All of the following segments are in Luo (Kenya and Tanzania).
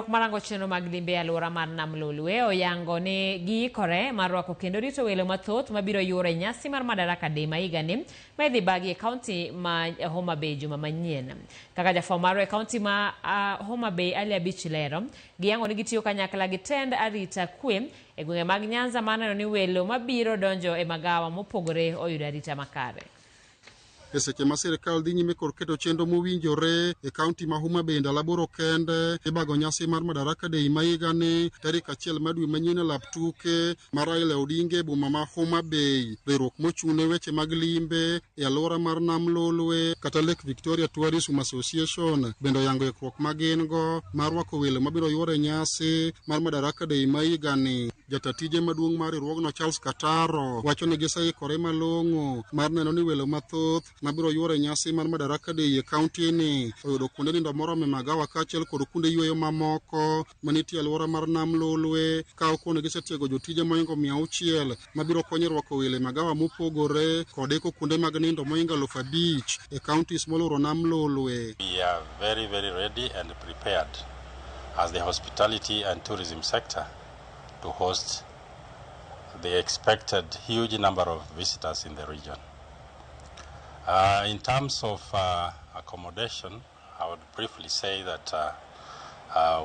Marango chenro mag limbe alwora mar Nam Lolwe oyango ni giikore mar rwako kendo rito welo mathoth mabiro yuoro e nyasi mar Madaraka Day ma higani ma idhi bagi e kaunti ma Homa Bay juma manyien. Kaka jafwambo marwa e kaunti ma Homa Bay Ali Abich lero, giyango ni gitiyo kanyakla gi tend arita kwe e gwenge mag Nyanza mar neno ni welo mabiro donjo e magawa mopogore oyudo arita makare. E seche ma sirkal dhi nyime kod keto chenro mowinjore e kaunti ma Homa Bay ndalo aboro kende ibago nyasi mar Madaraka Day ma higani tarik 1 mar dwe manyien e lap tuke mar Raila Odinga e boma ma Homa Bay. Riwruok mochung' ne weche mag limbe e alwora mar Nam Lolwe kata Lake Victoria Tourism Association bende oyango ikruok ma gin go mar rwako welo mabiro yuoro e nyasi mar Madaraka Day ma higani. Jatatije maduong' mar riwruogno Charles Kataro wacho ni giseikore malong'o mar neno ni welo mathoth mabiro yuoro e nyasi mar Madaraka Day e kaunti ni oyudo kuonde nindo morome magawa kaachiel kod kuonde yueyo mamoko manitie alwora mar Nam Lolwe ka okone gisetiego jotije moingo 600 mabiro konyo rwako welo e magawa mopogore kod iko kuonde mag nindo moingo 5,000 e kauntis moluoro Nam Lolwe. We are very ready and prepared as the hospitality and tourism sector to host the expected huge number of visitors in the region. In terms of accommodation, I would briefly say that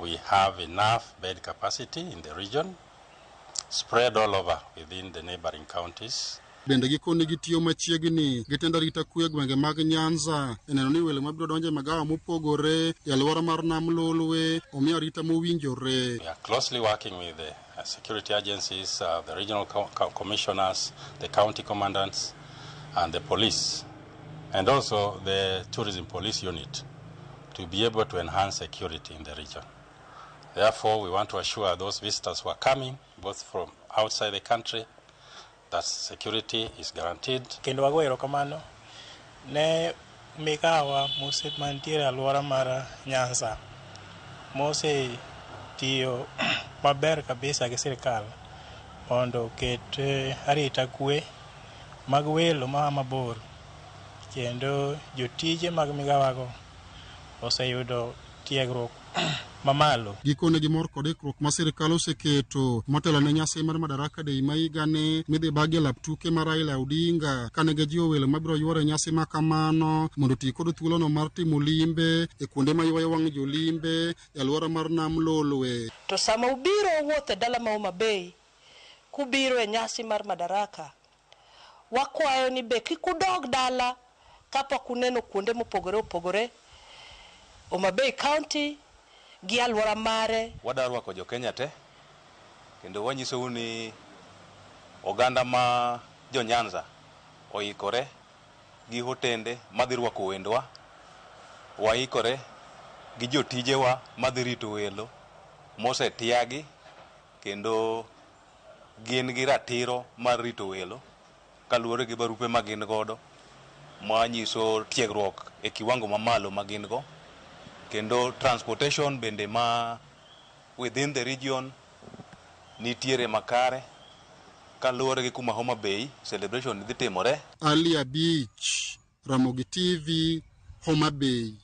we have enough bed capacity in the region, spread all over within the neighboring counties. Bende gikone gitiyo machiegni gitenda rita kwe gwenge mag Nyanza eneno ni welo mabiro donjo e magawa mopogore e alwora mar Nam Lolwe omiyo rita mowinjore. We are closely working with the security agencies, the regional commissioners, the county commandants, and the police, and also the tourism police unit to be able to enhance security in the region. Therefore, we want to assure those visitors who are coming, both from outside the country, that security is guaranteed. Kendo wago erokamano ne migawa mose mantiere alwora mar Nyanza mose tiyo maber kabisa gi sirkal mondo ket arita kwe mag welo mabor kendo jotije mag migawago oseyudo tiegruok mamalo. Gikone gimor kod ikruok ma sirkal oseketo motelo ne nyasi mar Madaraka Day ma higani midhi bagi e lap tuke mar Raila Odinga kane gijiwo welo mabiro yuoro e nyasi ma kamano mondo oti kod thuolono mar timo limbe e kuonde ma ywayo wang' jolimbe e alwora mar Nam Lolwe. To sama ubiro wuoth e dala ma Homa Bay kubiro e nyasi mar Madaraka, wakwayo ni be kik udog dala kapok uneno kuonde mopogore opogore Homa Bay County gi alwora mare. Wadwa rwako jo Kenya te kendo wanyisou ni oganda ma jo Nyanza oikore gi hotende madhi rwako wendwa, waikore gi jotijewa madhi rito welo mosetiagi kendo gin gi ratiro mar rito welo kaluwore gi barupe ma gin godo manyiso tiegruok e kiwango mamalo ma gin go, kendo transportation bende ma within the region nitiere makare kaluwore gi kuma Homa Bay celebration dhi timore. Ali Abich, Ramogi TV, Homa Bay.